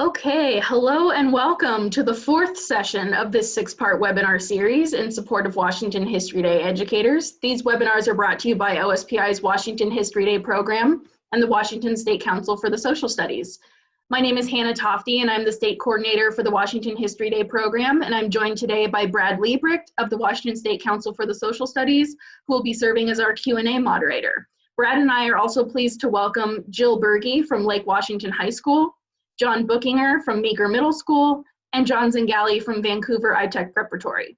Okay, hello and welcome to the fourth session of this six-part webinar series in support of Washington History Day educators. These webinars are brought to you by OSPI's Washington History Day program and the Washington State Council for the Social Studies. My name is Hannah Tofty and I'm the state coordinator for the Washington History Day program, and I'm joined today by Brad Liebrecht of the Washington State Council for the Social Studies, who will be serving as our Q&A moderator. Brad and I are also pleased to welcome Jill Berge from Lake Washington High School, John Buchinger from Meeker Middle School, and John Zingale from Vancouver iTech Preparatory.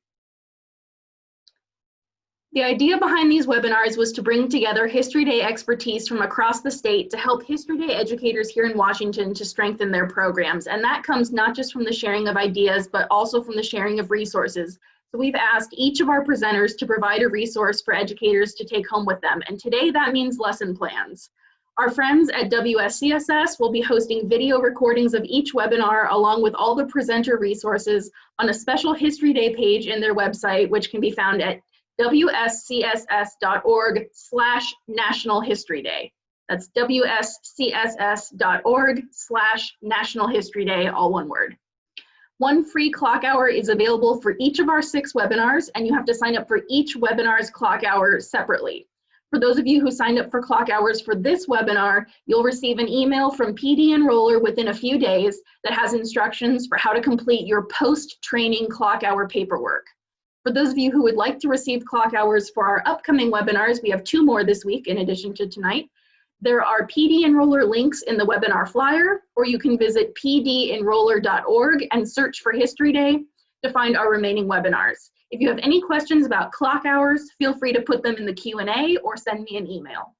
The idea behind these webinars was to bring together History Day expertise from across the state to help History Day educators here in Washington to strengthen their programs. And that comes not just from the sharing of ideas, but also from the sharing of resources. So we've asked each of our presenters to provide a resource for educators to take home with them. And today that means lesson plans. Our friends at WSCSS will be hosting video recordings of each webinar along with all the presenter resources on a special History Day page in their website, which can be found at wscss.org/National History Day. That's wscss.org/National History Day, all one word. One free clock hour is available for each of our 6 webinars, and you have to sign up for each webinar's clock hour separately. For those of you who signed up for clock hours for this webinar, you'll receive an email from PD Enroller within a few days that has instructions for how to complete your post-training clock hour paperwork. For those of you who would like to receive clock hours for our upcoming webinars, we have 2 more this week in addition to tonight. There are PD Enroller links in the webinar flyer, or you can visit pdenroller.org and search for History Day to find our remaining webinars. If you have any questions about clock hours, feel free to put them in the Q&A or send me an email.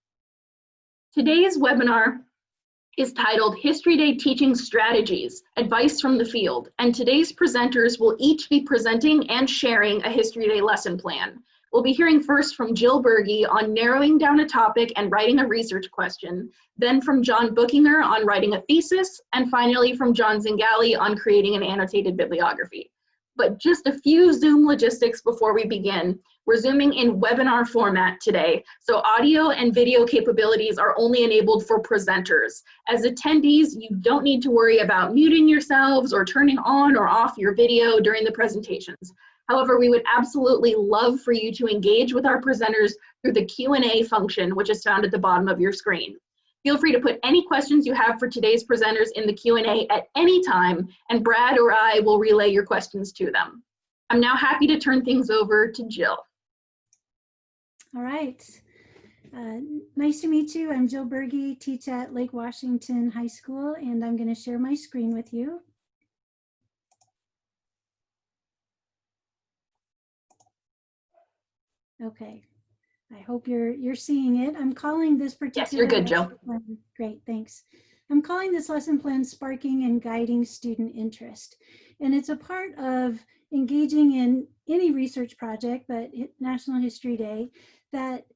Today's webinar is titled History Day Teaching Strategies, Advice from the Field, and today's presenters will each be presenting and sharing a History Day lesson plan. We'll be hearing first from Jill Berge on narrowing down a topic and writing a research question, then from John Buchinger on writing a thesis, and finally from John Zingale on creating an annotated bibliography. But just a few Zoom logistics before we begin. We're Zooming in webinar format today, so audio and video capabilities are only enabled for presenters. As attendees, you don't need to worry about muting yourselves or turning on or off your video during the presentations. However, we would absolutely love for you to engage with our presenters through the Q&A function, which is found at the bottom of your screen. Feel free to put any questions you have for today's presenters in the Q&A at any time, and Brad or I will relay your questions to them. I'm now happy to turn things over to Jill. All right. Nice to meet you. I'm Jill Berge, teach at Lake Washington High School, and I'm going to share my screen with you. Okay. I hope you're seeing it. I'm calling this particular— Yes, you're good, Jill. Great, thanks. I'm calling this lesson plan Sparking and Guiding Student Interest. And it's a part of engaging in any research project, but National History Day, that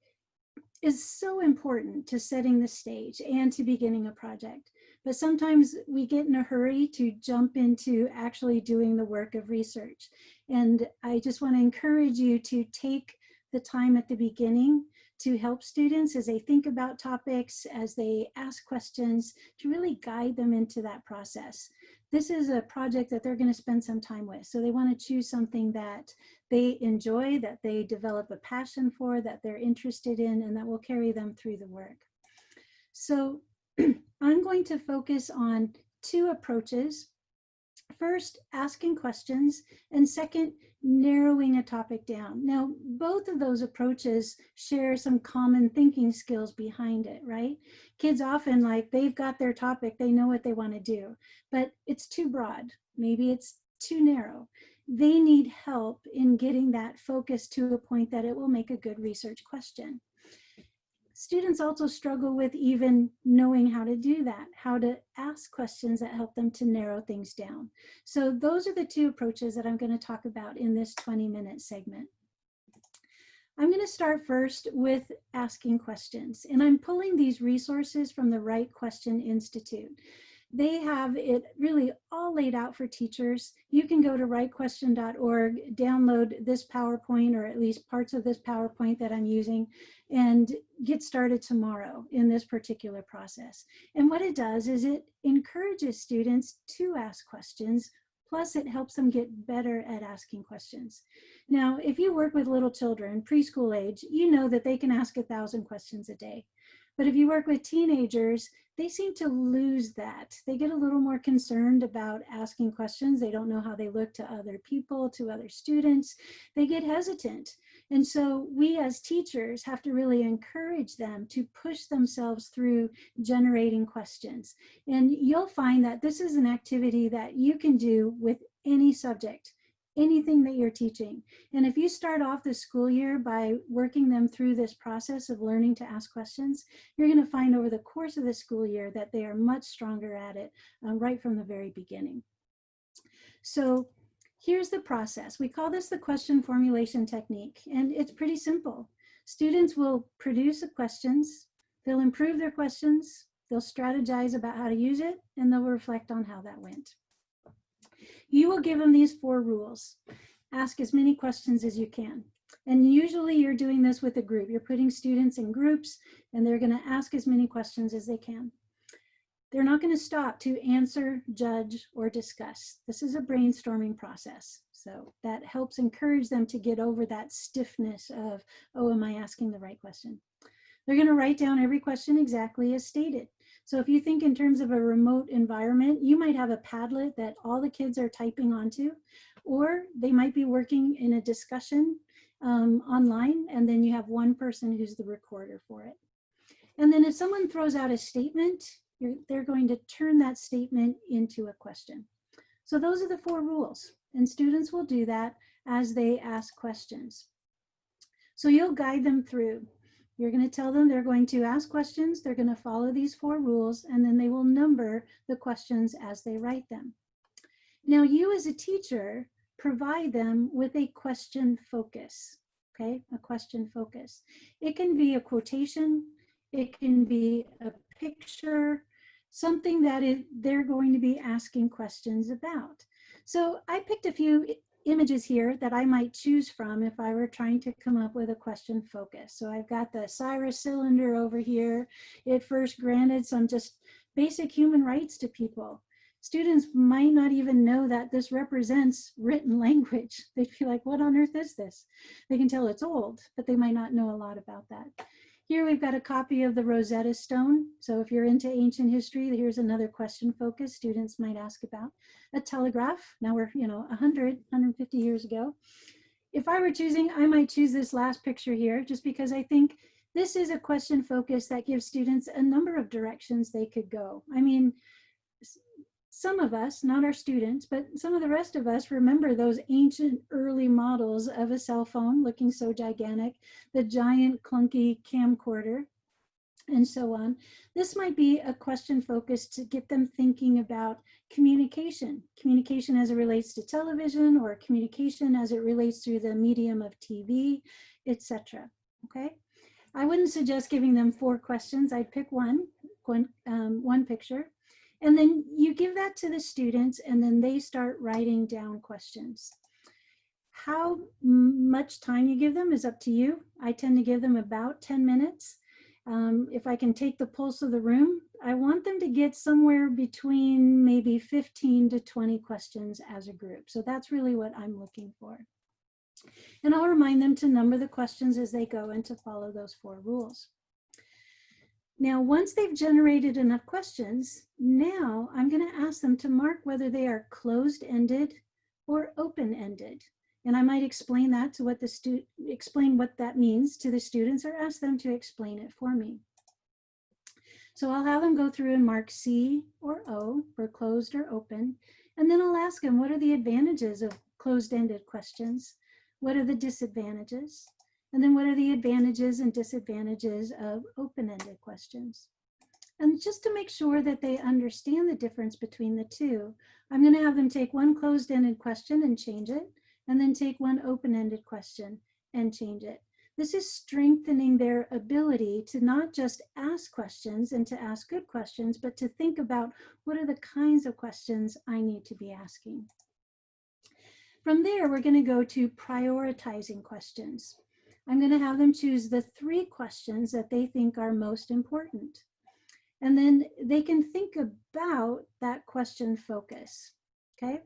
is so important to setting the stage and to beginning a project. But sometimes we get in a hurry to jump into actually doing the work of research. And I just want to encourage you to take the time at the beginning to help students as they think about topics, as they ask questions, to really guide them into that process. This is a project that they're going to spend some time with, so they want to choose something that they enjoy, that they develop a passion for, that they're interested in, and that will carry them through the work. So I'm going to focus on 2 approaches. First, asking questions, and second, narrowing a topic down. Now, both of those approaches share some common thinking skills behind it, right? Kids often, like, they've got their topic, they know what they want to do, but it's too broad. Maybe it's too narrow. They need help in getting that focus to a point that it will make a good research question. Students also struggle with even knowing how to do that, how to ask questions that help them to narrow things down. So those are the 2 approaches that I'm going to talk about in this 20-minute segment. I'm going to start first with asking questions, and I'm pulling these resources from the Right Question Institute. They have it really all laid out for teachers. You can go to writequestion.org, download this PowerPoint, or at least parts of this PowerPoint that I'm using, and get started tomorrow in this particular process. And what it does is it encourages students to ask questions, plus it helps them get better at asking questions. Now, if you work with little children, preschool age, you know that they can ask 1,000 questions a day. But if you work with teenagers, they seem to lose that. They get a little more concerned about asking questions. They don't know how they look to other people, to other students. They get hesitant. And so we as teachers have to really encourage them to push themselves through generating questions. And you'll find that this is an activity that you can do with any subject, anything that you're teaching. And if you start off the school year by working them through this process of learning to ask questions, you're going to find over the course of the school year that they are much stronger at it right from the very beginning. So here's the process. We call this the question formulation technique, and it's pretty simple. Students will produce the questions, they'll improve their questions, they'll strategize about how to use it, and they'll reflect on how that went. You will give them these 4 rules. Ask as many questions as you can. And usually you're doing this with a group. You're putting students in groups and they're going to ask as many questions as they can. They're not going to stop to answer, judge, or discuss. This is a brainstorming process. So that helps encourage them to get over that stiffness of, oh, am I asking the right question? They're going to write down every question exactly as stated. So if you think in terms of a remote environment, you might have a Padlet that all the kids are typing onto, or they might be working in a discussion online, and then you have one person who's the recorder for it. And then if someone throws out a statement, they're going to turn that statement into a question. So those are the 4 rules, and students will do that as they ask questions. So you'll guide them through. You're going to tell them they're going to ask questions, they're going to follow these 4 rules, and then they will number the questions as they write them. Now, you as a teacher provide them with a question focus, okay? A question focus. It can be a quotation, it can be a picture, something that they're going to be asking questions about. So I picked a few images here that I might choose from if I were trying to come up with a question focus. So I've got the Cyrus cylinder over here. It first granted some just basic human rights to people. Students might not even know that this represents written language. They'd be like, what on earth is this? They can tell it's old, but they might not know a lot about that. Here we've got a copy of the Rosetta Stone. So if you're into ancient history, here's another question focus students might ask about. A telegraph. Now we're, 150 years ago. If I were choosing, I might choose this last picture here just because I think this is a question focus that gives students a number of directions they could go. I mean, some of us, not our students, but some of the rest of us remember those ancient early models of a cell phone looking so gigantic, the giant clunky camcorder, and so on. This might be a question focus to get them thinking about communication as it relates to television, or communication as it relates through the medium of TV, etc. Okay? I wouldn't suggest giving them 4 questions. I'd pick one picture. And then you give that to the students, and then they start writing down questions. How much time you give them is up to you. I tend to give them about 10 minutes. If I can take the pulse of the room, I want them to get somewhere between maybe 15 to 20 questions as a group. So that's really what I'm looking for. And I'll remind them to number the questions as they go and to follow those 4 rules. Now, once they've generated enough questions, now I'm going to ask them to mark whether they are closed-ended or open-ended. And I might explain that to explain what that means to the students, or ask them to explain it for me. So I'll have them go through and mark C or O for closed or open. And then I'll ask them, what are the advantages of closed-ended questions? What are the disadvantages? And then what are the advantages and disadvantages of open-ended questions? And just to make sure that they understand the difference between the 2, I'm going to have them take one closed-ended question and change it, and then take one open-ended question and change it. This is strengthening their ability to not just ask questions and to ask good questions, but to think about what are the kinds of questions I need to be asking. From there, we're going to go to prioritizing questions. I'm going to have them choose the 3 questions that they think are most important. And then they can think about that question focus, okay?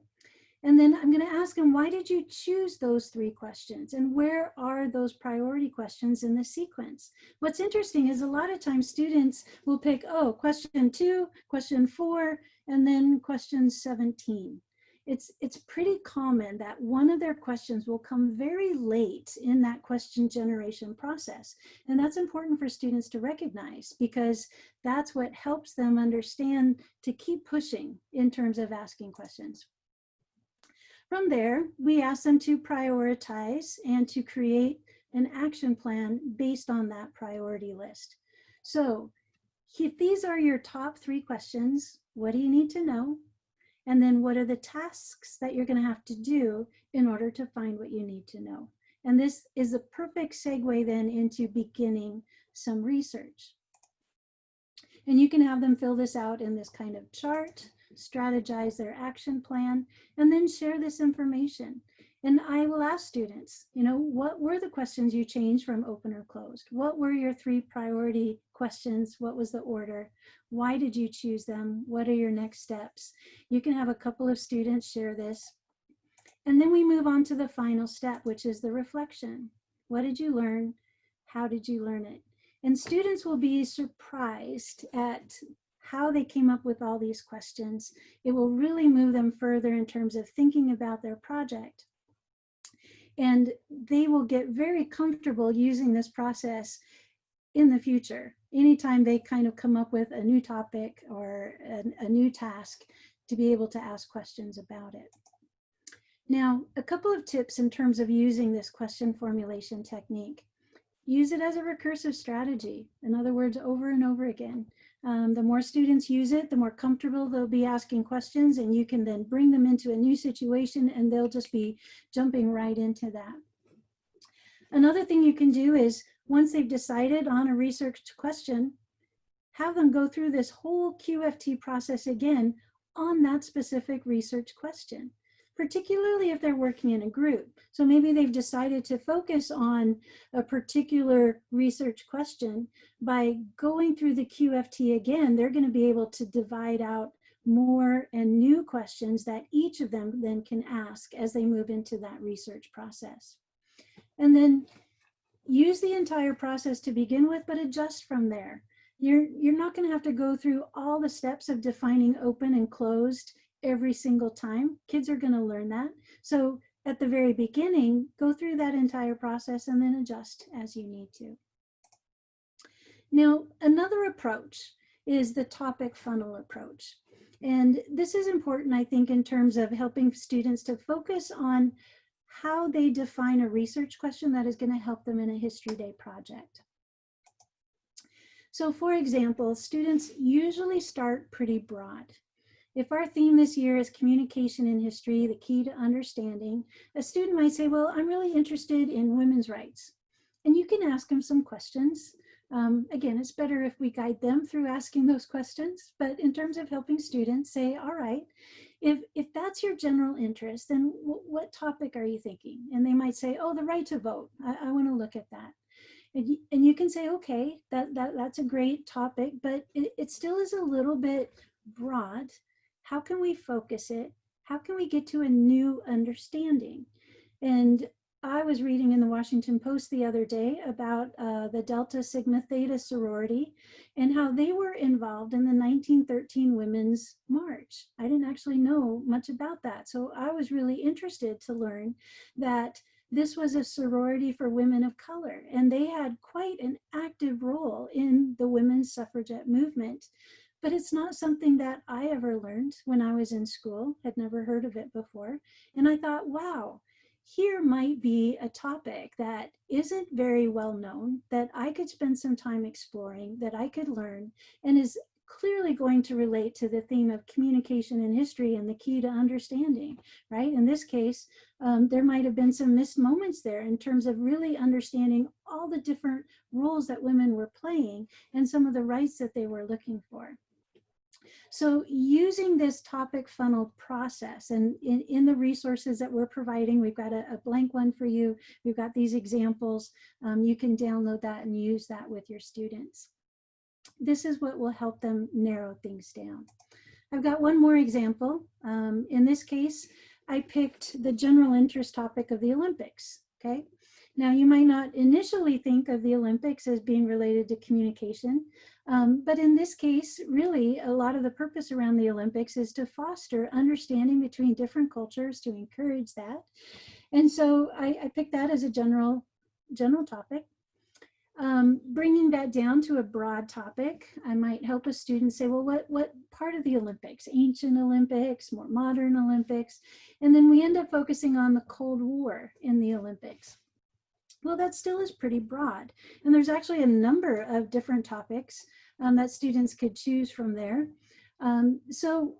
And then I'm going to ask them, why did you choose those 3 questions? And where are those priority questions in the sequence? What's interesting is a lot of times students will pick, oh, question 2, question 4, and then question 17. It's pretty common that one of their questions will come very late in that question generation process. And that's important for students to recognize, because that's what helps them understand to keep pushing in terms of asking questions. From there, we ask them to prioritize and to create an action plan based on that priority list. So if these are your top 3 questions, what do you need to know? And then what are the tasks that you're going to have to do in order to find what you need to know? And this is a perfect segue then into beginning some research. And you can have them fill this out in this kind of chart, strategize their action plan, and then share this information. And I will ask students, you know, what were the questions you changed from open or closed? What were your 3 priority questions? What was the order? Why did you choose them? What are your next steps? You can have a couple of students share this. And then we move on to the final step, which is the reflection. What did you learn? How did you learn it? And students will be surprised at how they came up with all these questions. It will really move them further in terms of thinking about their project. And they will get very comfortable using this process in the future. Anytime they kind of come up with a new topic or a new task, to be able to ask questions about it. Now, a couple of tips in terms of using this question formulation technique. Use it as a recursive strategy. In other words, over and over again. The more students use it, the more comfortable they'll be asking questions, and you can then bring them into a new situation and they'll just be jumping right into that. Another thing you can do is, once they've decided on a research question, have them go through this whole QFT process again on that specific research question, particularly if they're working in a group. So maybe they've decided to focus on a particular research question. By going through the QFT again, they're going to be able to divide out more and new questions that each of them then can ask as they move into that research process. And then use the entire process to begin with, but adjust from there. You're not going to have to go through all the steps of defining open and closed every single time. Kids are going to learn that. So at the very beginning, go through that entire process and then adjust as you need to. Now, another approach is the topic funnel approach. And this is important, I think, in terms of helping students to focus on how they define a research question that is going to help them in a History Day project. So for example, students usually start pretty broad. If our theme this year is communication in history, the key to understanding, a student might say, well, I'm really interested in women's rights. And you can ask them some questions. Again, it's better if we guide them through asking those questions, but in terms of helping students, say, all right, if that's your general interest, then what topic are you thinking? And they might say, oh, the right to vote. I want to look at that. And you can say, okay, that's a great topic, but it still is a little bit broad. How can we focus it? How can we get to a new understanding? And I was reading in the Washington Post the other day about the Delta Sigma Theta sorority and how they were involved in the 1913 Women's March. I didn't actually know much about that. So I was really interested to learn that this was a sorority for women of color, and they had quite an active role in the women's suffragette movement. But it's not something that I ever learned when I was in school, had never heard of it before. And I thought, wow, here might be a topic that isn't very well known, that I could spend some time exploring, that I could learn, and is clearly going to relate to the theme of communication in history and the key to understanding, right? In this case, there might have been some missed moments there in terms of really understanding all the different roles that women were playing and some of the rights that they were looking for. So using this topic funnel process, and in the resources that we're providing, we've got a blank one for you. We've got these examples. You can download that and use that with your students. This is what will help them narrow things down. I've got one more example. In this case, I picked the general interest topic of the Olympics, okay? Now, you might not initially think of the Olympics as being related to communication, but in this case, really, a lot of the purpose around the Olympics is to foster understanding between different cultures, to encourage that. And so I picked that as a general topic. Bringing that down to a broad topic, I might help a student say, well, what part of the Olympics? Ancient Olympics, more modern Olympics? And then we end up focusing on the Cold War in the Olympics. Well, that still is pretty broad. And there's actually a number of different topics that students could choose from there. So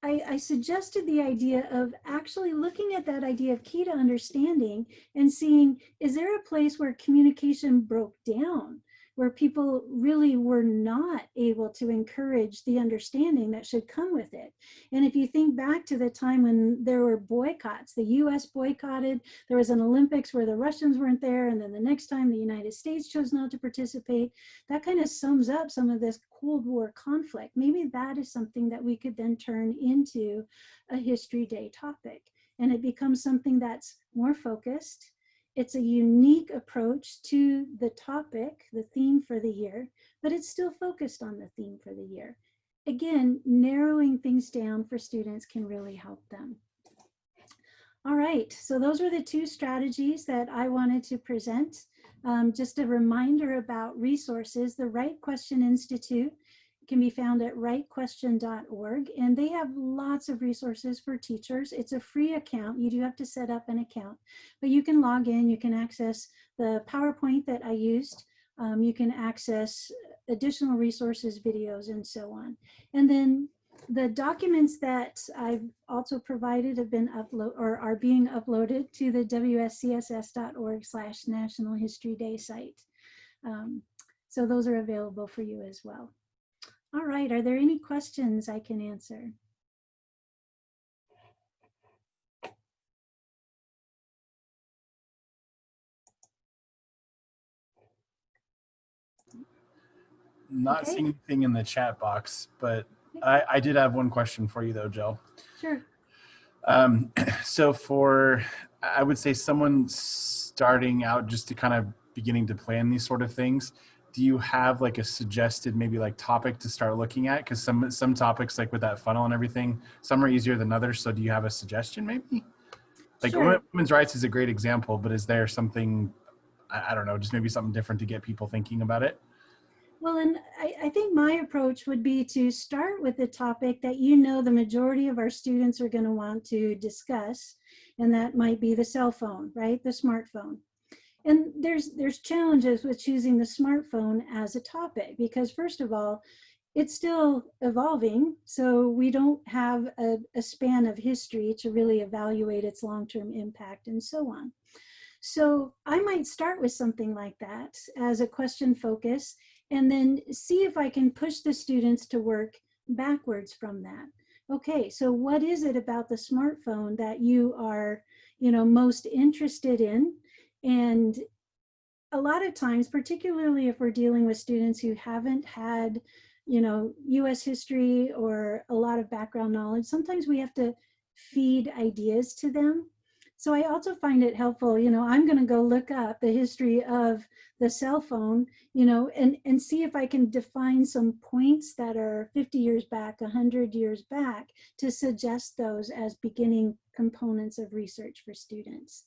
I suggested the idea of actually looking at that idea of key to understanding and seeing, is there a place where communication broke down, where people really were not able to encourage the understanding that should come with it? And if you think back to the time when there were boycotts, the US boycotted, there was an Olympics where the Russians weren't there, and then the next time the United States chose not to participate, that kind of sums up some of this Cold War conflict. Maybe that is something that we could then turn into a History Day topic, and it becomes something that's more focused. It's a unique approach to the topic, the theme for the year, but it's still focused on the theme for the year. Again, narrowing things down for students can really help them. All right, so those were the two strategies that I wanted to present. Just a reminder about resources. The Right Question Institute can be found at rightquestion.org, and they have lots of resources for teachers. It's a free account. You do have to set up an account, but you can log in. You can access the PowerPoint that I used. You can access additional resources, videos, and so on. And then the documents that I've also provided have been are being uploaded to the wscss.org/National History Day site. So those are available for you as well. All right, are there any questions I can answer? Not seeing anything in the chat box, but I did have one question for you though, Jill. Sure. So for, I would say someone starting out just to kind of beginning to plan these sort of things, do you have like a suggested maybe like topic to start looking at? Because some topics, like with that funnel and everything, some are easier than others. So do you have a suggestion maybe? Like Sure. women's rights is a great example, but is there something, I don't know, just maybe something different to get people thinking about it? Well, and I think my approach would be to start with the topic that you know the majority of our students are going to want to discuss, and that might be the cell phone, right? The smartphone. And there's challenges with choosing the smartphone as a topic, because first of all, it's still evolving, so we don't have a span of history to really evaluate its long-term impact and so on. So I might start with something like that as a question focus, and then see if I can push the students to work backwards from that. Okay, so what is it about the smartphone that you are, most interested in? And a lot of times, particularly if we're dealing with students who haven't had, US history or a lot of background knowledge, sometimes we have to feed ideas to them. So I also find it helpful, I'm going to go look up the history of the cell phone, and see if I can define some points that are 50 years back, 100 years back, to suggest those as beginning components of research for students.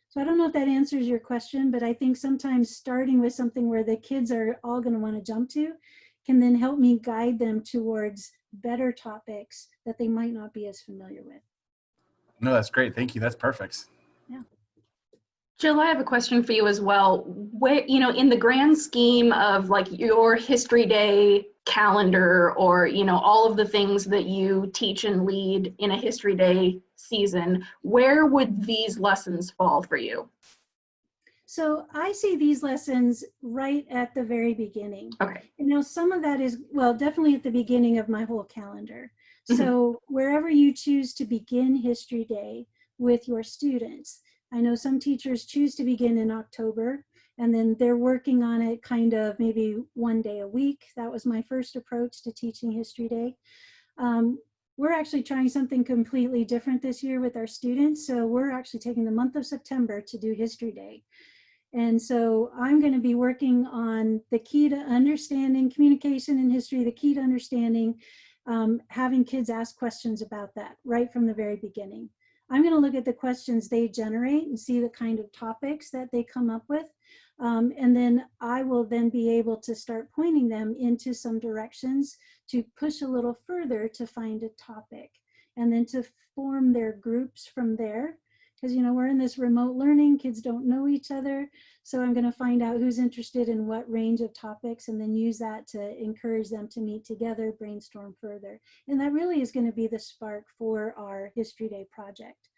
So I don't know if that answers your question, but I think sometimes starting with something where the kids are all going to want to jump to can then help me guide them towards better topics that they might not be as familiar with. No, that's great. Thank you. That's perfect. Yeah. Jill, I have a question for you as well. Where, in the grand scheme of like your History Day calendar or, you know, all of the things that you teach and lead in a History Day season, where would these lessons fall for you? So I see these lessons right at the very beginning. Okay. You know, some of that is, well, definitely at the beginning of my whole calendar. Mhm. So wherever you choose to begin History Day with your students, I know some teachers choose to begin in October, and then they're working on it kind of maybe one day a week. That was my first approach to teaching History Day. We're actually trying something completely different this year with our students. So we're actually taking the month of September to do History Day. And so I'm going to be working on the key to understanding communication in history, the key to understanding, having kids ask questions about that right from the very beginning. I'm going to look at the questions they generate and see the kind of topics that they come up with. And then I will then be able to start pointing them into some directions to push a little further to find a topic and then to form their groups from there. Because, you know, we're in this remote learning, kids don't know each other. So I'm going to find out who's interested in what range of topics and then use that to encourage them to meet together, brainstorm further. And that really is going to be the spark for our History Day project.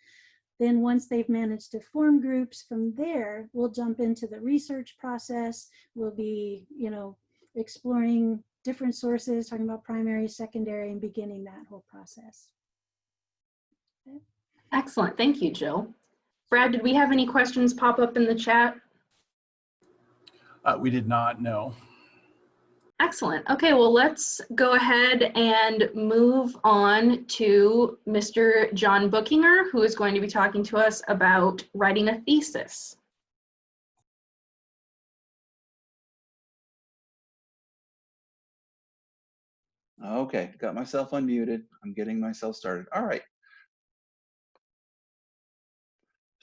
Then once they've managed to form groups from there, we'll jump into the research process. We'll be, you know, exploring different sources, talking about primary, secondary, and beginning that whole process. Okay. Excellent. Thank you, Jill. Brad, did we have any questions pop up in the chat? We did not know. Excellent. Okay, well, let's go ahead and move on to Mr. John Buchinger, who is going to be talking to us about writing a thesis. Okay, got myself unmuted. I'm getting myself started. All right.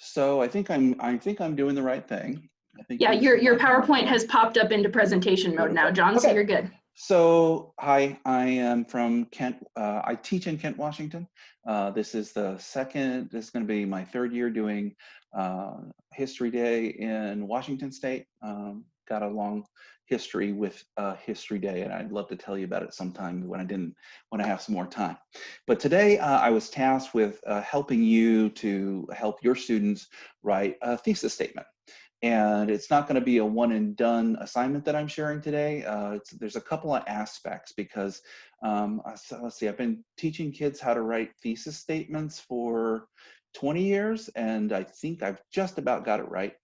So I think I'm doing the right thing. I think Yeah, you your see my PowerPoint has popped up into presentation mode now, John, so Okay. you're good. So hi, I am from Kent. I teach in Kent, Washington. This is going to be my third year doing History Day in Washington State. Got a long history with History Day, and I'd love to tell you about it sometime when I have some more time. But today I was tasked with helping you to help your students write a thesis statement. And it's not going to be a one and done assignment that I'm sharing today. There's a couple of aspects because let's see, I've been teaching kids how to write thesis statements for 20 years, and I think I've just about got it right.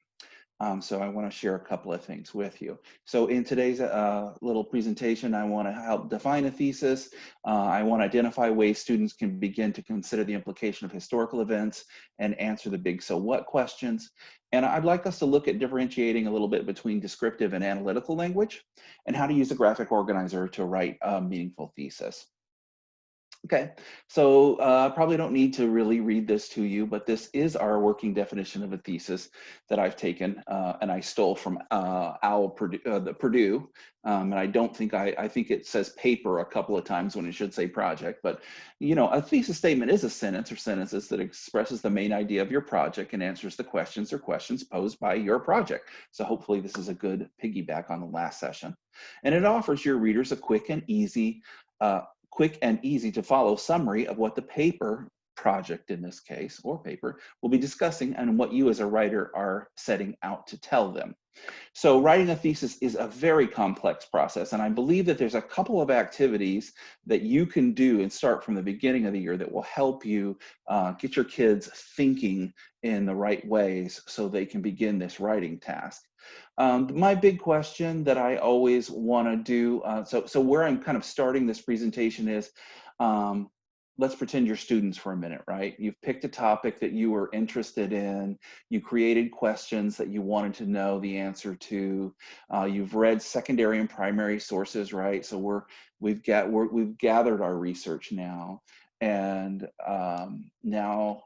So I want to share a couple of things with you. So in today's little presentation, I want to help define a thesis. I want to identify ways students can begin to consider the implication of historical events and answer the big so what questions. And I'd like us to look at differentiating a little bit between descriptive and analytical language and how to use a graphic organizer to write a meaningful thesis. Okay, so I probably don't need to really read this to you, but this is our working definition of a thesis that I've taken and I stole from Purdue. And I don't think, I think it says paper a couple of times when it should say project, but you know, a thesis statement is a sentence or sentences that expresses the main idea of your project and answers the questions posed by your project. So hopefully this is a good piggyback on the last session. And it offers your readers a quick and easy to follow summary of what the paper project in this case, or paper, will be discussing and what you as a writer are setting out to tell them. So writing a thesis is a very complex process, and I believe that there's a couple of activities that you can do and start from the beginning of the year that will help you get your kids thinking in the right ways so they can begin this writing task. My big question that I always want to do, so where I'm kind of starting this presentation is, let's pretend you're students for a minute, right? You've picked a topic that you were interested in. You created questions that you wanted to know the answer to. You've read secondary and primary sources, right? So we've gathered our research now, and now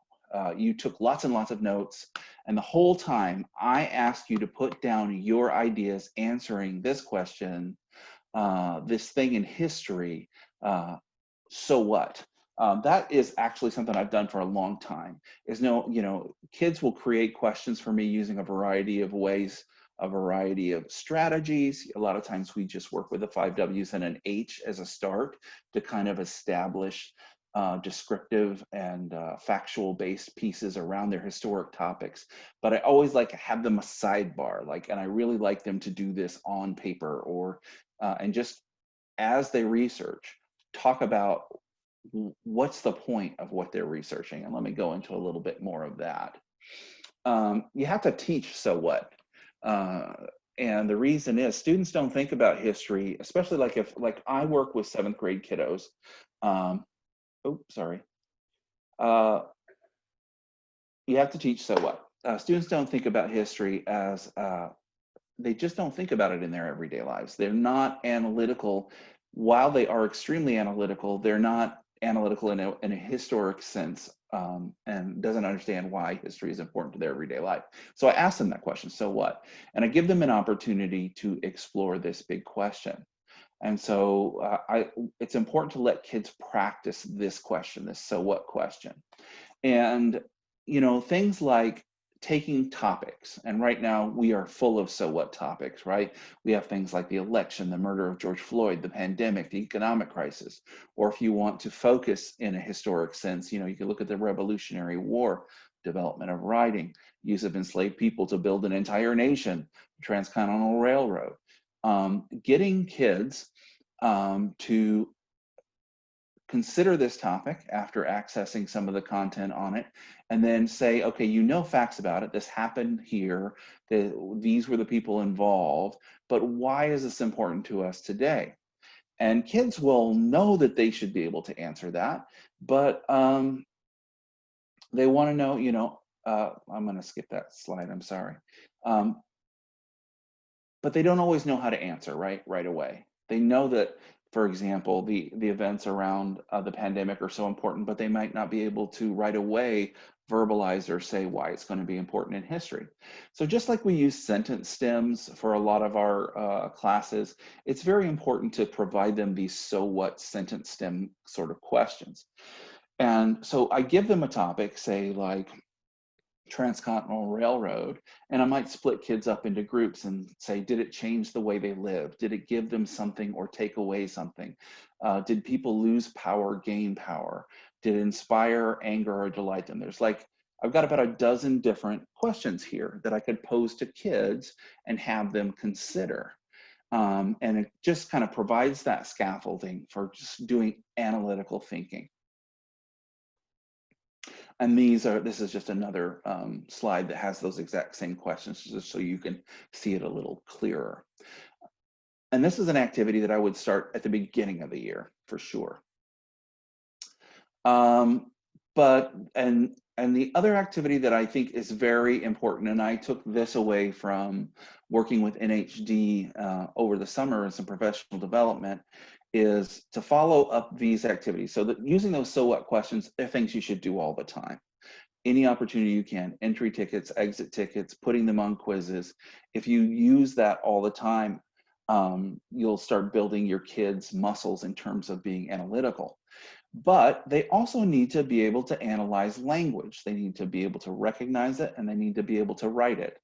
you took lots and lots of notes, and the whole time I asked you to put down your ideas answering this question, this thing in history, so what? That is actually something I've done for a long time. Kids will create questions for me using a variety of ways a variety of strategies. A lot of times we just work with the 5 W's and an H as a start to kind of establish descriptive and factual based pieces around their historic topics. But I always like to have them a sidebar, and I really like them to do this on paper or, and just as they research, talk about what's the point of what they're researching. And let me go into a little bit more of that. You have to teach so what. And the reason is students don't think about history, especially like I work with 7th grade kiddos. You have to teach so what. Students don't think about history as, they just don't think about it in their everyday lives. They're not analytical. While they are extremely analytical, they're not analytical in a historic sense, and doesn't understand why history is important to their everyday life. So I ask them that question, so what? And I give them an opportunity to explore this big question. And so it's important to let kids practice this question, this so what question. And, things like taking topics, and right now we are full of so what topics, right? We have things like the election, the murder of George Floyd, the pandemic, the economic crisis, or if you want to focus in a historic sense, you can look at the Revolutionary War, development of writing, use of enslaved people to build an entire nation, transcontinental railroad. Getting kids to consider this topic after accessing some of the content on it, and then say, okay, facts about it. This happened here. These were the people involved, but why is this important to us today? And kids will know that they should be able to answer that, but they want to know, I'm going to skip that slide, I'm sorry. But they don't always know how to answer right away. They know that, for example, the events around the pandemic are so important, but they might not be able to right away verbalize or say why it's going to be important in history. So just like we use sentence stems for a lot of our classes, it's very important to provide them these so what sentence stem sort of questions. And so I give them a topic, say like Transcontinental Railroad, and I might split kids up into groups and say, did it change the way they live? Did it give them something or take away something? Did people lose power, gain power? Did it inspire, anger, or delight them? I've got about a dozen different questions here that I could pose to kids and have them consider. And it just kind of provides that scaffolding for just doing analytical thinking. And this is just another slide that has those exact same questions, just so you can see it a little clearer. And this is an activity that I would start at the beginning of the year for sure. And the other activity that I think is very important, and I took this away from working with NHD over the summer in some professional development, is to follow up these activities. So that using those so what questions, they're things you should do all the time. Any opportunity you can, entry tickets, exit tickets, putting them on quizzes. If you use that all the time, you'll start building your kids' muscles in terms of being analytical. But they also need to be able to analyze language. They need to be able to recognize it, and they need to be able to write it.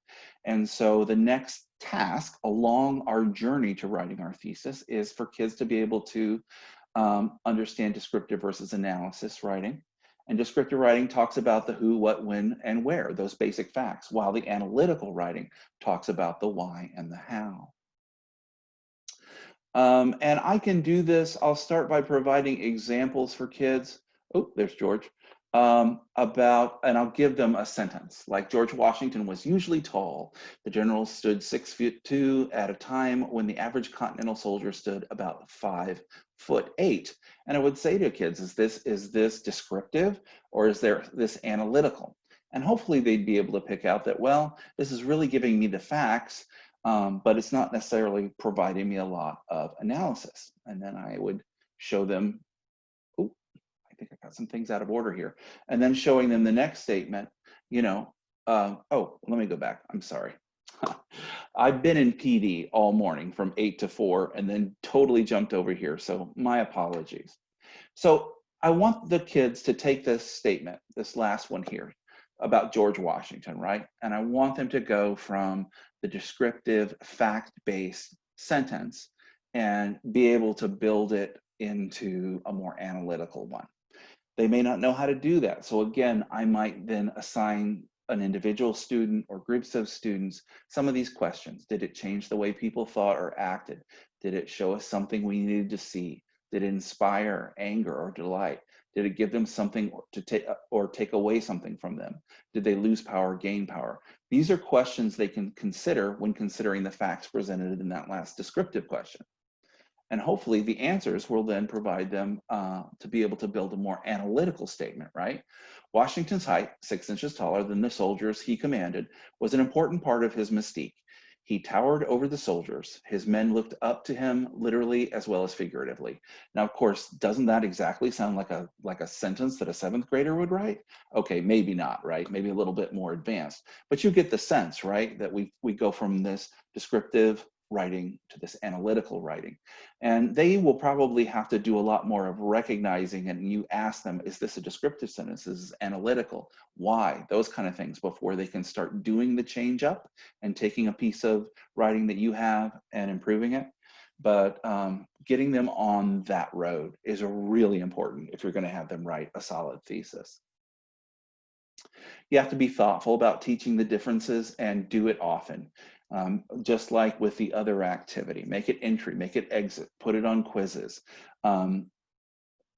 And so the next task along our journey to writing our thesis is for kids to be able to understand descriptive versus analysis writing. And descriptive writing talks about the who, what, when, and where, those basic facts, while the analytical writing talks about the why and the how. And I can do this. I'll start by providing examples for kids. Oh, there's George. And I'll give them a sentence. Like, George Washington was usually tall. The general stood 6'2" at a time when the average continental soldier stood about 5'8". And I would say to kids, is this descriptive, or is this analytical? And hopefully they'd be able to pick out that, well, this is really giving me the facts, but it's not necessarily providing me a lot of analysis. And then I would show them, oh, I think I got some things out of order here. And then showing them the next statement, oh, let me go back, I'm sorry. I've been in PD all morning from 8 to 4 and then totally jumped over here, so my apologies. So I want the kids to take this statement, this last one here, about George Washington, right? And I want them to go from the descriptive, fact-based sentence and be able to build it into a more analytical one. They may not know how to do that. So again, I might then assign an individual student or groups of students some of these questions. Did it change the way people thought or acted? Did it show us something we needed to see? Did it inspire anger or delight? Did it give them something to take away something from them? Did they lose power, gain power? These are questions they can consider when considering the facts presented in that last descriptive question. And hopefully the answers will then provide them to be able to build a more analytical statement, right? Washington's height, 6 inches taller than the soldiers he commanded, was an important part of his mystique. He towered over the soldiers. His men looked up to him literally as well as figuratively. Now, of course, doesn't that exactly sound like a sentence that a 7th grader would write? Okay, maybe not, right? Maybe a little bit more advanced, but you get the sense, right? That we go from this descriptive writing to this analytical writing. And they will probably have to do a lot more of recognizing, and you ask them, is this a descriptive sentence? Is this analytical? Why? Those kind of things before they can start doing the change up and taking a piece of writing that you have and improving it. But getting them on that road is really important if you're going to have them write a solid thesis. You have to be thoughtful about teaching the differences and do it often. Just like with the other activity, make it entry, make it exit, put it on quizzes.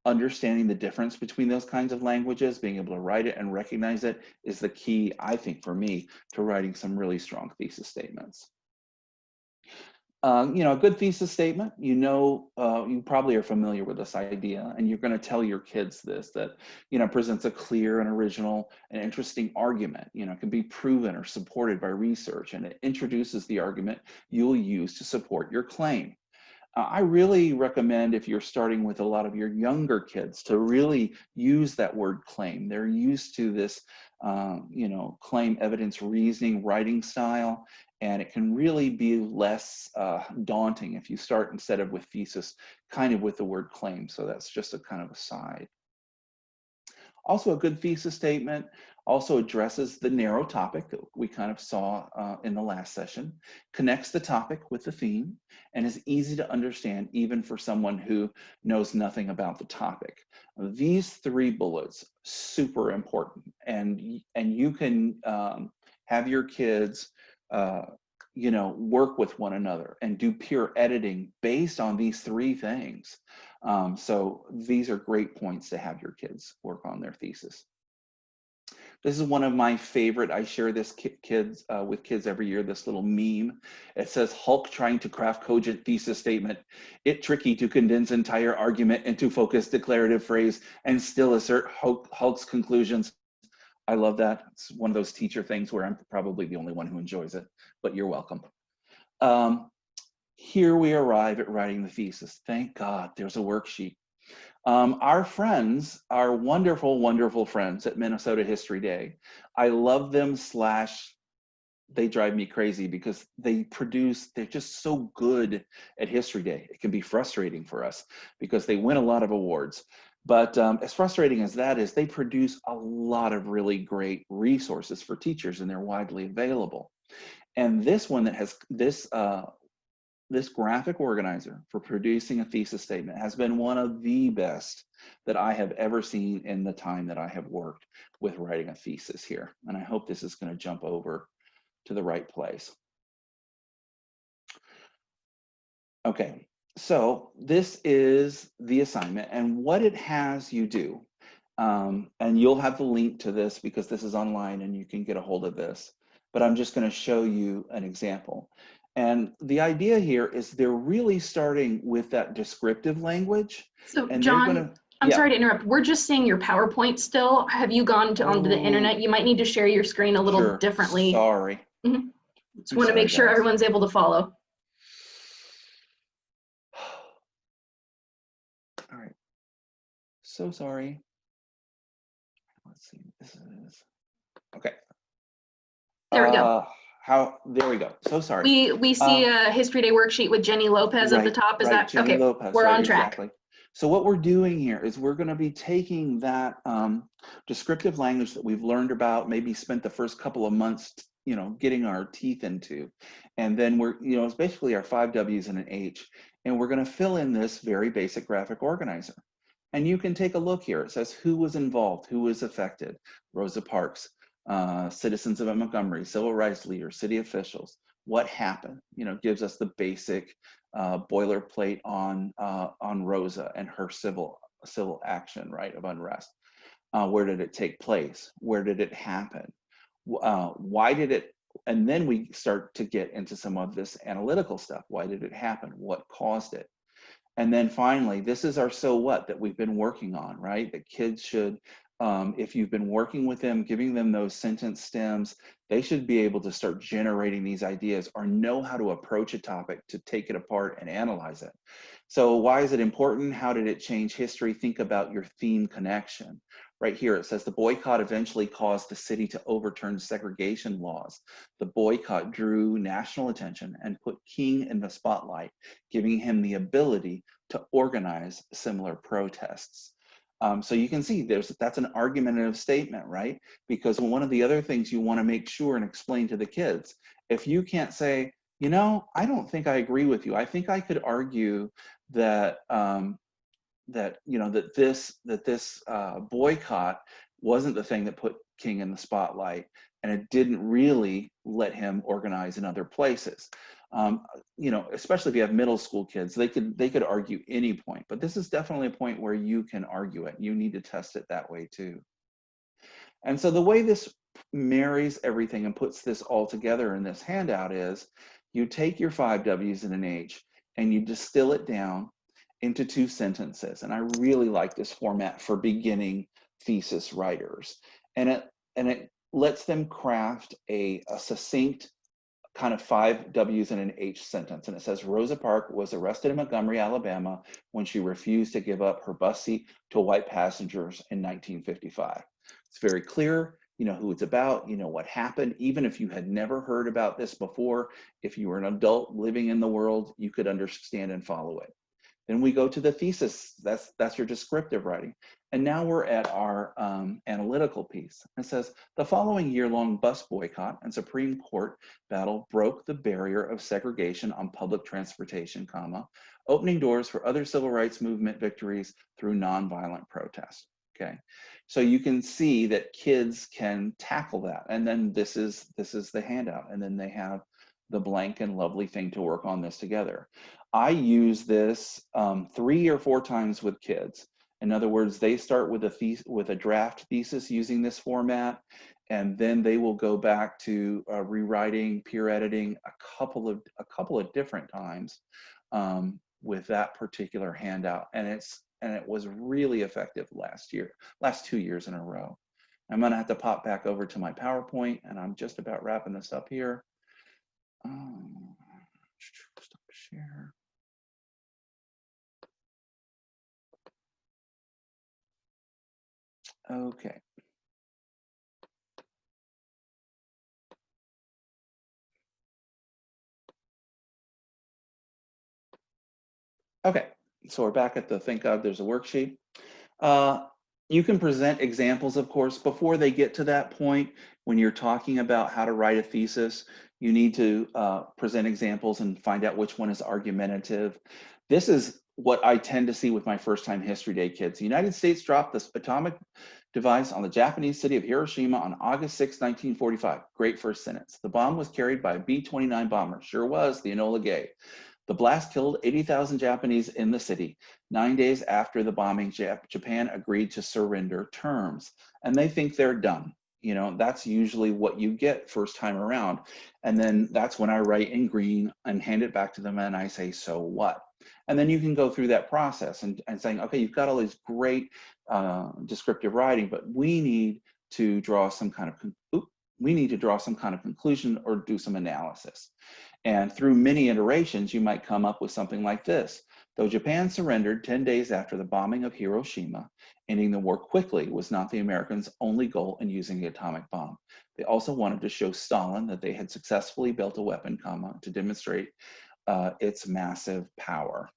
Understanding the difference between those kinds of languages, being able to write it and recognize it is the key, I think, for me to writing some really strong thesis statements. A good thesis statement, you probably are familiar with this idea, and you're going to tell your kids this, that, presents a clear and original and interesting argument, can be proven or supported by research, and it introduces the argument you'll use to support your claim. I really recommend, if you're starting with a lot of your younger kids, to really use that word claim. They're used to this, claim, evidence, reasoning, writing style, and it can really be less daunting if you start, instead of with thesis, kind of with the word claim. So that's just a kind of aside. Also, a good thesis statement also addresses the narrow topic that we kind of saw in the last session, connects the topic with the theme, and is easy to understand even for someone who knows nothing about the topic. These 3 bullets, super important, and you can have your kids work with one another and do peer editing based on these 3 things. So these are great points to have your kids work on their thesis. This is one of my favorite. I share this with kids every year, this little meme. It says, Hulk trying to craft cogent thesis statement. It tricky to condense entire argument into focused declarative phrase and still assert Hulk's conclusions. I love that. It's one of those teacher things where I'm probably the only one who enjoys it, but you're welcome. Here we arrive at writing the thesis. Thank God there's a worksheet. Our friends, our wonderful, wonderful friends at Minnesota History Day, I love them / they drive me crazy because they're just so good at History Day. It can be frustrating for us because they win a lot of awards. But as frustrating as that is, they produce a lot of really great resources for teachers, and they're widely available. And this one that has this graphic organizer for producing a thesis statement has been one of the best that I have ever seen in the time that I have worked with writing a thesis here. And I hope this is going to jump over to the right place. Okay, so this is the assignment and what it has you do. And you'll have the link to this because this is online and you can get a hold of this. But I'm just going to show you an example. And the idea here is they're really starting with that descriptive language. So and John, I'm sorry to interrupt. We're just seeing your PowerPoint still. Have you gone onto the internet? You might need to share your screen a little differently. Sorry. Just want to make sure everyone's able to follow. All right. So sorry. Let's see. This is okay. There we go. There we go. So sorry. We see a History Day worksheet with Jenny Lopez at the top. Is that Jenny okay? Lopez, we're on track. Exactly. So what we're doing here is we're going to be taking that descriptive language that we've learned about, maybe spent the first couple of months, you know, getting our teeth into. And then we're, you know, it's basically our 5 W's and an H. And we're going to fill in this very basic graphic organizer. And you can take a look here. It says who was involved, who was affected. Rosa Parks, citizens of Montgomery, civil rights leaders, city officials. What happened? You know, gives us the basic boilerplate on Rosa and her civil action, right, of unrest. Where did it take place? Where did it happen? Why did it? And then we start to get into some of this analytical stuff. Why did it happen? What caused it? And then finally, this is our so what that we've been working on, right? That kids should, if you've been working with them, giving them those sentence stems, they should be able to start generating these ideas or know how to approach a topic to take it apart and analyze it. So why is it important? How did it change history? Think about your theme connection. Right here, it says the boycott eventually caused the city to overturn segregation laws. The boycott drew national attention and put King in the spotlight, giving him the ability to organize similar protests. So you can see that's an argumentative statement, right? Because one of the other things you want to make sure and explain to the kids, if you can't say, you know, I don't think I agree with you. I think I could argue that you know, that this boycott wasn't the thing that put King in the spotlight, and it didn't really let him organize in other places. You know, especially if you have middle school kids, they could argue any point, but this is definitely a point where you can argue it. You need to test it that way too. And so the way this marries everything and puts this all together in this handout is you take your 5 W's and an H and you distill it down into 2 sentences. And I really like this format for beginning thesis writers. And it lets them craft a succinct kind of 5 W's and an H sentence. And it says, Rosa Parks was arrested in Montgomery, Alabama, when she refused to give up her bus seat to white passengers in 1955. It's very clear, you know who it's about, you know what happened. Even if you had never heard about this before, if you were an adult living in the world, you could understand and follow it. Then we go to the thesis. That's your descriptive writing. And now we're at our analytical piece. It says, the following year-long bus boycott and Supreme Court battle broke the barrier of segregation on public transportation, opening doors for other civil rights movement victories through nonviolent protest. Okay, so you can see that kids can tackle that. And then this is the handout. And then they have the blank and lovely thing to work on this together. I use this 3 or 4 times with kids. In other words, they start with a draft thesis using this format, and then they will go back to rewriting, peer editing a couple of different times with that particular handout, and it was really effective last 2 years in a row. I'm going to have to pop back over to my PowerPoint, and I'm just about wrapping this up here. Stop share. Okay. Okay, so we're back at the Think Of, there's a worksheet. You can present examples, of course, before they get to that point. When you're talking about how to write a thesis, you need to present examples and find out which one is argumentative. This is what I tend to see with my first-time History Day kids. The United States dropped the atomic device on the Japanese city of Hiroshima on August 6, 1945. Great first sentence. The bomb was carried by a B-29 bomber. Sure was, the Enola Gay. The blast killed 80,000 Japanese in the city. 9 days after the bombing, Japan agreed to surrender terms. And they think they're done. You know, that's usually what you get first time around. And then that's when I write in green and hand it back to them and I say, so what? And then you can go through that process and saying, okay, you've got all these great descriptive writing, but we need to draw some kind of conclusion or do some analysis. And through many iterations, you might come up with something like this. Though Japan surrendered 10 days after the bombing of Hiroshima, ending the war quickly was not the Americans' only goal in using the atomic bomb. They also wanted to show Stalin that they had successfully built a weapon, to demonstrate its massive power.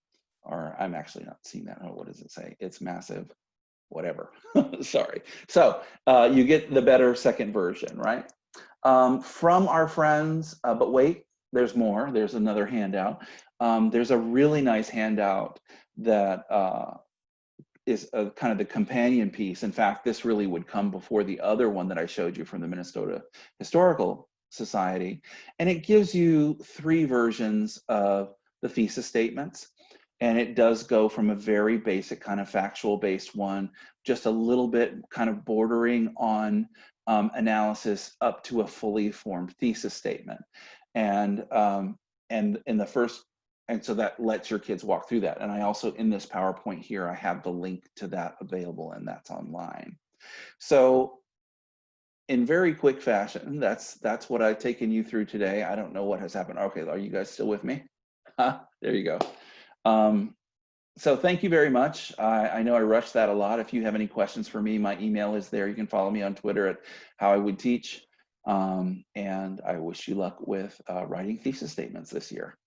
Or I'm actually not seeing that. Oh, what does it say? It's massive, whatever. Sorry. So you get the better second version, right? From our friends, but wait, there's more. There's another handout. There's a really nice handout that is kind of the companion piece. In fact, this really would come before the other one that I showed you from the Minnesota Historical Society. And it gives you 3 versions of the thesis statements. And it does go from a very basic kind of factual based one, just a little bit kind of bordering on analysis, up to a fully formed thesis statement. And in the first, and so that lets your kids walk through that. And I also, in this PowerPoint here, I have the link to that available, and that's online. So in very quick fashion, that's what I've taken you through today. I don't know what has happened. Okay, are you guys still with me? There you go. So thank you very much. I know I rushed that a lot. If you have any questions for me, my email is there. You can follow me on Twitter at How I Would Teach. And I wish you luck with writing thesis statements this year.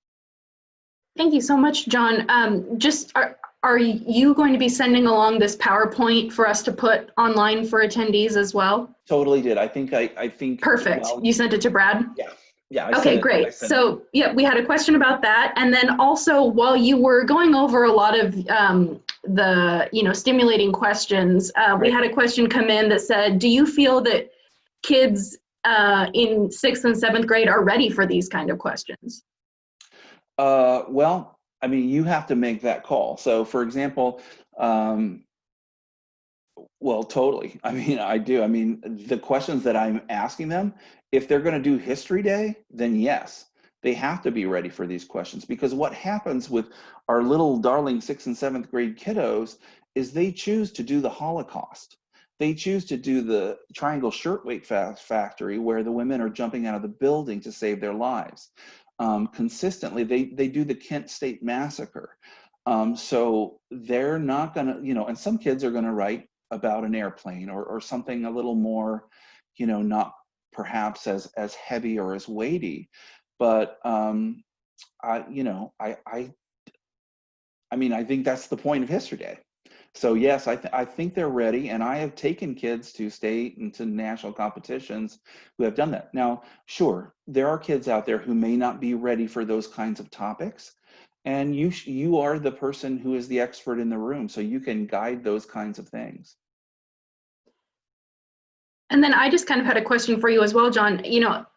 Thank you so much, John. Are you going to be sending along this PowerPoint for us to put online for attendees as well? Totally did. I think. Perfect. Well, you sent it to Brad? Yeah. Yeah. Okay, great. So yeah, we had a question about that. And then also, while you were going over a lot of the stimulating questions, we had a question come in that said, do you feel that kids in 6th and 7th grade are ready for these kind of questions? Well, I mean, you have to make that call. So for example, well, totally. I mean, I do. I mean, the questions that I'm asking them, if they're going to do History Day, then yes, they have to be ready for these questions, because what happens with our little darling 6th and 7th grade kiddos is they choose to do the Holocaust. They choose to do the Triangle Shirtwaist Factory, where the women are jumping out of the building to save their lives. Consistently, they do the Kent State Massacre. So they're not going to, and some kids are going to write about an airplane or something a little more, not perhaps as heavy or as weighty. But I think that's the point of History Day. So yes, I think they're ready, and I have taken kids to state and to national competitions who have done that. Now, sure, there are kids out there who may not be ready for those kinds of topics, and you are the person who is the expert in the room, so you can guide those kinds of things. And then I just kind of had a question for you as well, John.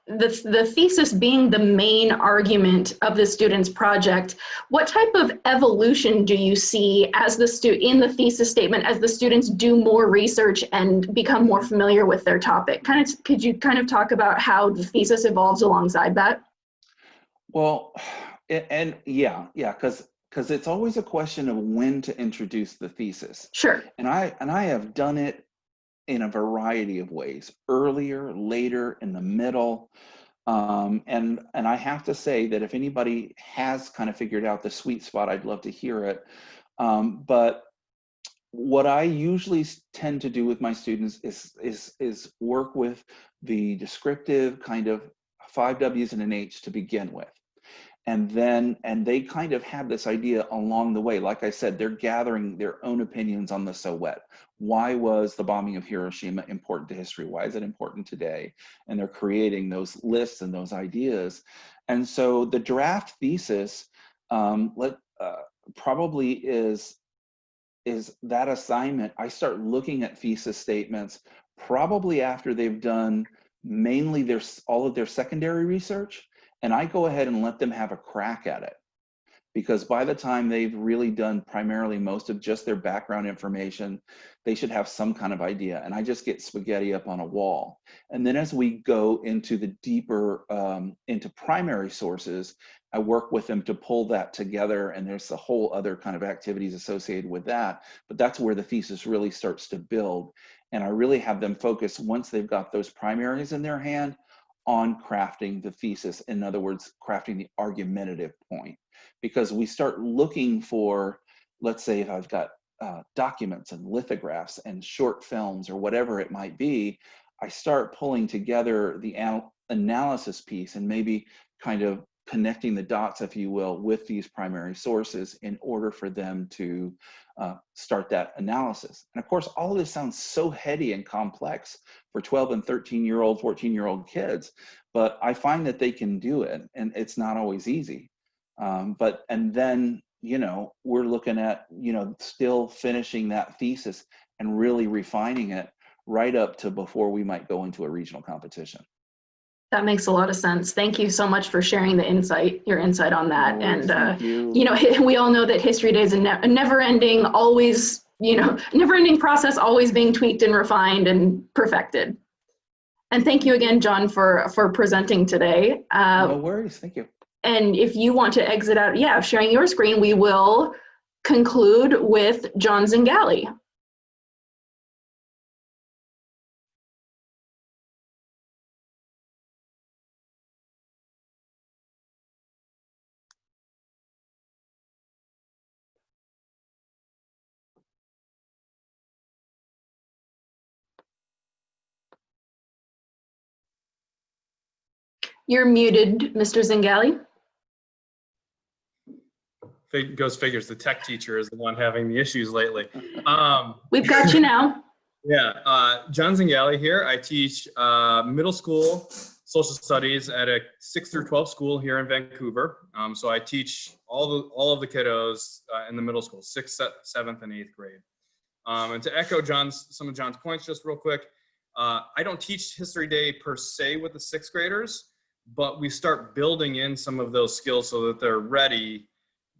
The thesis being the main argument of the student's project, what type of evolution do you see as in the thesis statement as the students do more research and become more familiar with their topic? Could you kind of talk about how the thesis evolves alongside that? Well, because it's always a question of when to introduce the thesis. Sure. And I have done it in a variety of ways: earlier, later, in the middle. And I have to say that if anybody has kind of figured out the sweet spot, I'd love to hear it. But what I usually tend to do with my students is work with the descriptive kind of 5 W's and an H to begin with. And they kind of have this idea along the way. Like I said, they're gathering their own opinions on the so what. Why was the bombing of Hiroshima important to history? Why is it important today? And they're creating those lists and those ideas. And so the draft thesis probably is that assignment. I start looking at thesis statements probably after they've done mainly all of their secondary research. And I go ahead and let them have a crack at it, because by the time they've really done primarily most of just their background information, they should have some kind of idea. And I just get spaghetti up on a wall. And then as we go into the deeper, into primary sources, I work with them to pull that together. And there's a whole other kind of activities associated with that. But that's where the thesis really starts to build. And I really have them focus, once they've got those primaries in their hand, on crafting the thesis. In other words, crafting the argumentative point. Because we start looking for, let's say if I've got documents and lithographs and short films or whatever it might be, I start pulling together the analysis piece and maybe kind of connecting the dots, if you will, with these primary sources in order for them to start that analysis. And of course, all of this sounds so heady and complex for 12 and 13-year-old, 14-year-old kids, but I find that they can do it, and it's not always easy. And then, you know, we're looking at, you know, still finishing that thesis and really refining it right up to before we might go into a regional competition. That makes a lot of sense. Thank you so much for sharing the insight, your insight on that. And, you know, we all know that History Day is a never-ending, always, you know, never-ending process, always being tweaked and refined and perfected. And thank you again, John, for presenting today. No worries, thank you. And if you want to exit out, yeah, sharing your screen, we will conclude with John Zingale. You're muted, Mr. Zingale. Goes figures, the tech teacher is the one having the issues lately. We've got you now. Yeah, John Zingale here. I teach middle school social studies at a 6 through 12 school here in Vancouver. So I teach all of the kiddos in the middle school, 6th, 7th, and 8th grade. And to echo some of John's points just real quick, I don't teach History Day per se with the 6th graders, but we start building in some of those skills so that they're ready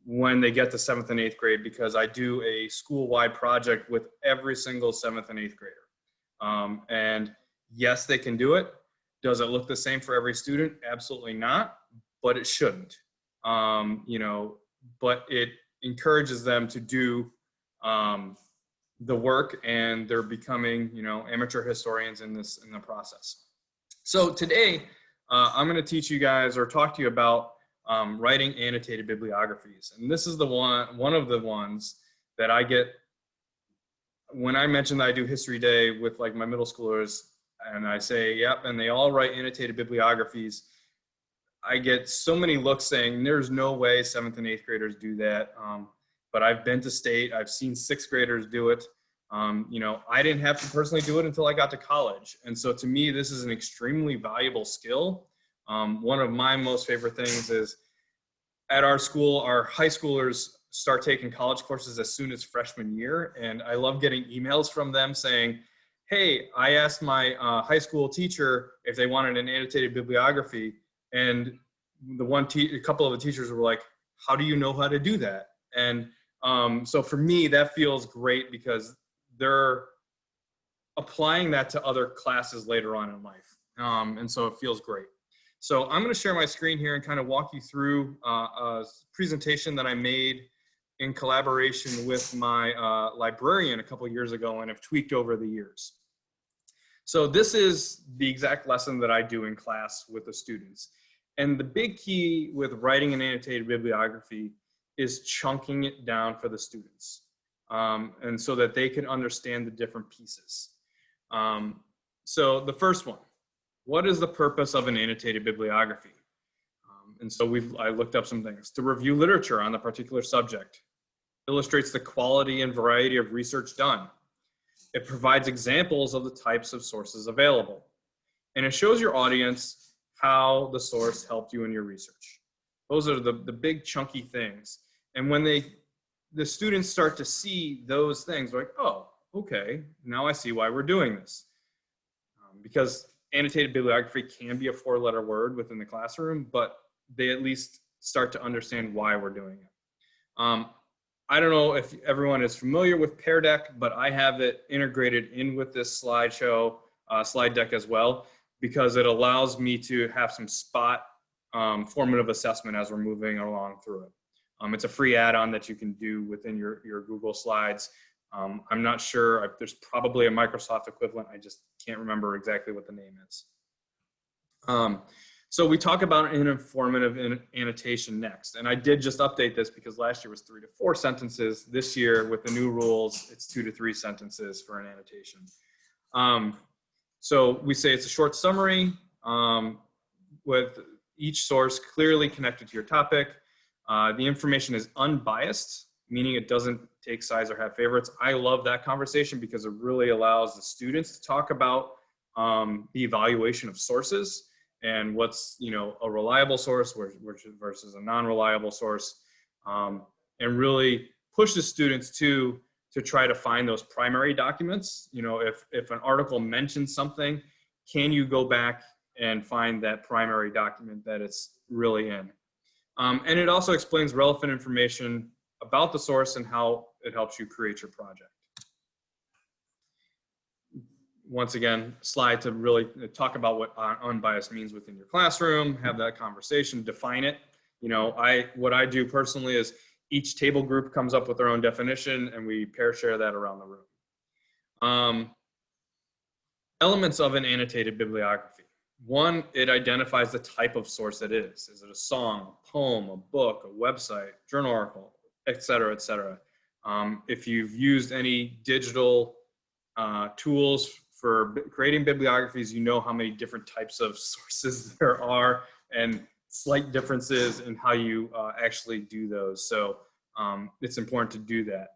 when they get to 7th and 8th grade, because I do a school-wide project with every single 7th and 8th grader. And yes, they can do it. Does it look the same for every student? Absolutely not, but it shouldn't. You know, but it encourages them to do the work, and they're becoming, you know, amateur historians in the process. So today, I'm going to teach you guys, or talk to you about writing annotated bibliographies. And this is one of the ones that I get when I mention that I do History Day with like my middle schoolers, and I say, yep, and they all write annotated bibliographies. I get so many looks saying, there's no way 7th and 8th graders do that. But I've been to state, I've seen 6th graders do it. You know, I didn't have to personally do it until I got to college. And so to me, this is an extremely valuable skill. One of my most favorite things is at our school, our high schoolers start taking college courses as soon as freshman year. And I love getting emails from them saying, hey, I asked my high school teacher if they wanted an annotated bibliography. And a couple of the teachers were like, how do you know how to do that? And so for me, that feels great because they're applying that to other classes later on in life. And so it feels great. So I'm going to share my screen here and kind of walk you through a presentation that I made in collaboration with my librarian a couple of years ago and have tweaked over the years. So this is the exact lesson that I do in class with the students. And the big key with writing an annotated bibliography is chunking it down for the students, and so that they can understand the different pieces. So the first one, what is the purpose of an annotated bibliography? And so I looked up some things. To review literature on the particular subject, illustrates the quality and variety of research done. It provides examples of the types of sources available. And it shows your audience how the source helped you in your research. Those are the big chunky things. And when the students start to see those things, like, oh, okay, now I see why we're doing this. Because annotated bibliography can be a 4-letter word within the classroom, but they at least start to understand why we're doing it. I don't know if everyone is familiar with Pear Deck, but I have it integrated in with this slide deck as well, because it allows me to have some spot formative assessment as we're moving along through it. It's a free add-on that you can do within your Google Slides. I'm not sure, there's probably a Microsoft equivalent. I just can't remember exactly what the name is. So we talk about an informative annotation next. And I did just update this because last year was 3 to 4 sentences. This year with the new rules, it's 2 to 3 sentences for an annotation. So we say it's a short summary with, each source clearly connected to your topic. The information is unbiased, meaning it doesn't take sides or have favorites. I love that conversation because it really allows the students to talk about the evaluation of sources and what's, a reliable source versus a non-reliable source, and really push the students to try to find those primary documents. If an article mentions something, can you go back and find that primary document that it's really in? And it also explains relevant information about the source and how it helps you create your project. Once again, slide to really talk about what unbiased means within your classroom, have that conversation, define it. What I do personally is each table group comes up with their own definition and we pair share that around the room. Elements of an annotated bibliography. One, it identifies the type of source it is. Is it a song, a poem, a book, a website, journal article, et cetera, et cetera. If you've used any digital tools for creating bibliographies, you know how many different types of sources there are and slight differences in how you actually do those. So it's important to do that.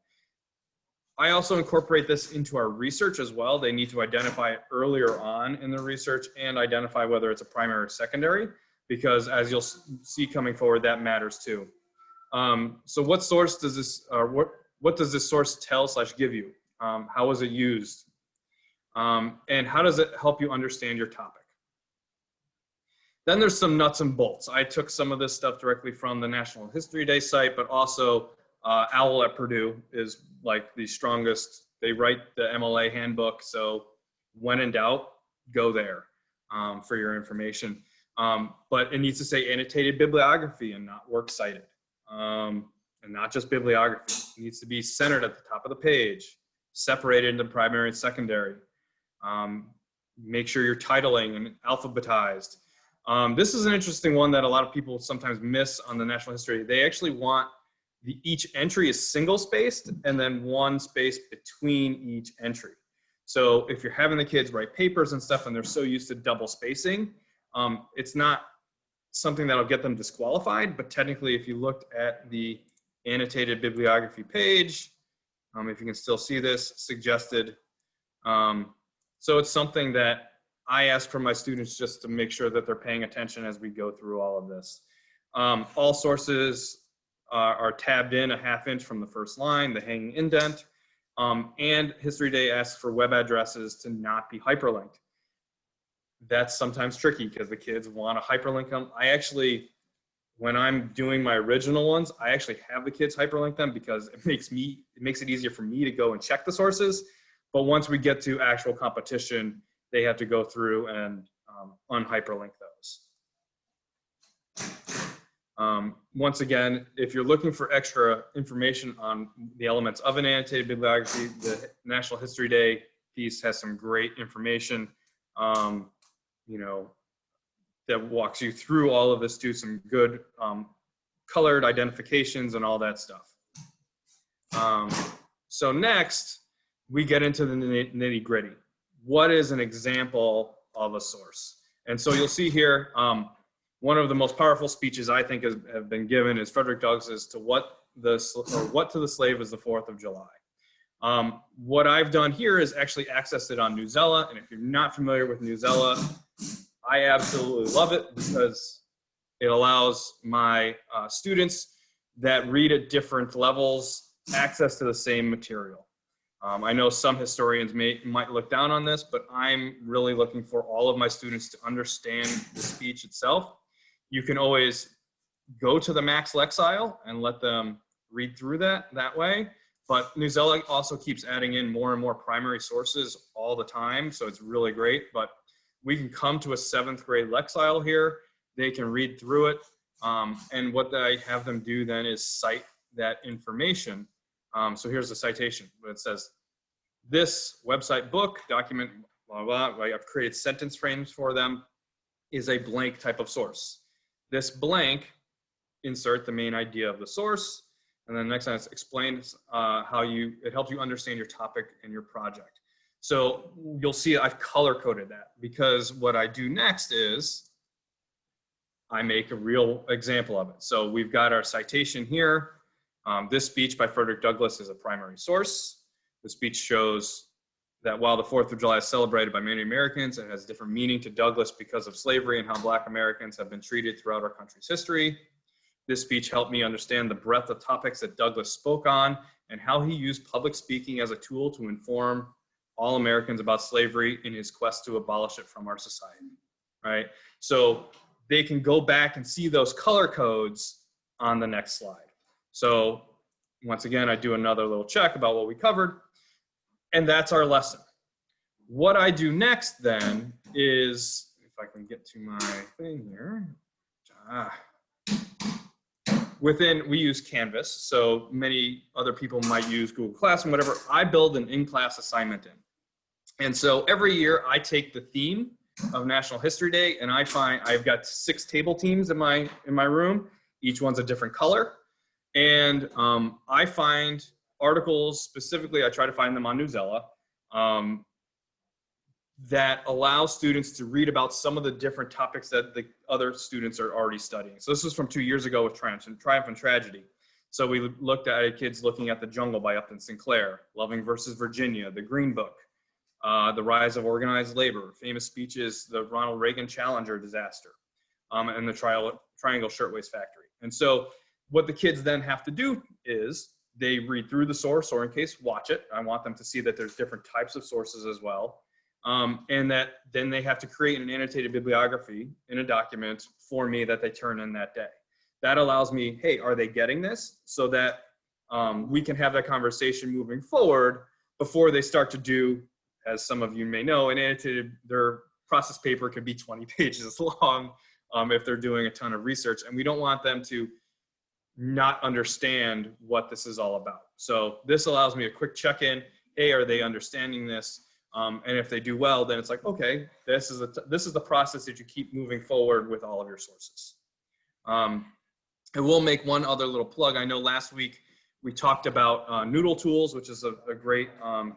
I also incorporate this into our research as well. They need to identify it earlier on in the research and identify whether it's a primary or secondary, because as you'll see coming forward, that matters too. So what source does this, what does this source tell/give you? How was it used? And how does it help you understand your topic? Then there's some nuts and bolts. I took some of this stuff directly from the National History Day site, but also OWL at Purdue is like the strongest. They write the MLA handbook, so when in doubt, go there for your information. But it needs to say annotated bibliography and not works cited, and not just bibliography. It needs to be centered at the top of the page, separated into primary and secondary. Make sure you're titling and alphabetized. This is an interesting one that a lot of people sometimes miss on the National History. They actually want each entry is single spaced and then one space between each entry. So if you're having the kids write papers and stuff and they're so used to double spacing, it's not something that'll get them disqualified, but technically if you looked at the annotated bibliography page, if you can still see this, suggested. So it's something that I ask from my students just to make sure that they're paying attention as we go through all of this. All sources are tabbed in a ½ inch from the first line, the hanging indent, and History Day asks for web addresses to not be hyperlinked. That's sometimes tricky because the kids want to hyperlink them. I actually, when I'm doing my original ones, I actually have the kids hyperlink them because it makes it easier for me to go and check the sources. But once we get to actual competition, they have to go through and unhyperlink those. Once again, if you're looking for extra information on the elements of an annotated bibliography, the National History Day piece has some great information, that walks you through all of this, do some good colored identifications and all that stuff. So next, we get into the nitty gritty. What is an example of a source? And so you'll see here, one of the most powerful speeches I think have been given is Frederick Douglass's to what to the slave is the 4th of July. What I've done here is actually access it on Newsela. And if you're not familiar with Newsela, I absolutely love it because it allows my students that read at different levels access to the same material. I know some historians might look down on this, but I'm really looking for all of my students to understand the speech itself. You can always go to the Max Lexile and let them read through that way. But Newsela also keeps adding in more and more primary sources all the time, so it's really great. But we can come to a 7th grade Lexile here. They can read through it. And what I have them do then is cite that information. So here's the citation. It says, this website, book, document, blah, blah, blah. I've created sentence frames for them, is a blank type of source. This blank, insert the main idea of the source. And then next time it explains how it helps you understand your topic and your project. So you'll see I've color coded that because what I do next is I make a real example of it. So we've got our citation here. This speech by Frederick Douglass is a primary source. The speech shows that while the 4th of July is celebrated by many Americans, it has different meaning to Douglass because of slavery and how Black Americans have been treated throughout our country's history. This speech helped me understand the breadth of topics that Douglass spoke on and how he used public speaking as a tool to inform all Americans about slavery in his quest to abolish it from our society, right? So they can go back and see those color codes on the next slide. So once again, I do another little check about what we covered, and that's our lesson. What I do next then is, if I can get to my thing here, we use Canvas, so many other people might use Google Classroom, whatever. I build an in-class assignment in. And so every year I take the theme of National History Day, and I've got 6 table teams in my room. Each one's a different color. And I find articles, specifically, I try to find them on Newsela, that allow students to read about some of the different topics that the other students are already studying. So this was from 2 years ago with Triumph and Tragedy. So we looked at kids looking at The Jungle by Upton Sinclair, Loving versus Virginia, The Green Book, The Rise of Organized Labor, famous speeches, the Ronald Reagan Challenger disaster, and the Triangle Shirtwaist Factory. And so what the kids then have to do is they read through the source, or in case, watch it. I want them to see that there's different types of sources as well. And that then they have to create an annotated bibliography in a document for me that they turn in that day. That allows me, hey, are they getting this? So that we can have that conversation moving forward before they start to do, as some of you may know, an annotated, their process paper could be 20 pages long if they're doing a ton of research. And we don't want them to not understand what this is all about. So this allows me a quick check-in. Hey, are they understanding this? And if they do well, then it's like, okay, this is the process that you keep moving forward with all of your sources. I will make one other little plug. I know last week we talked about Noodle Tools, which is a great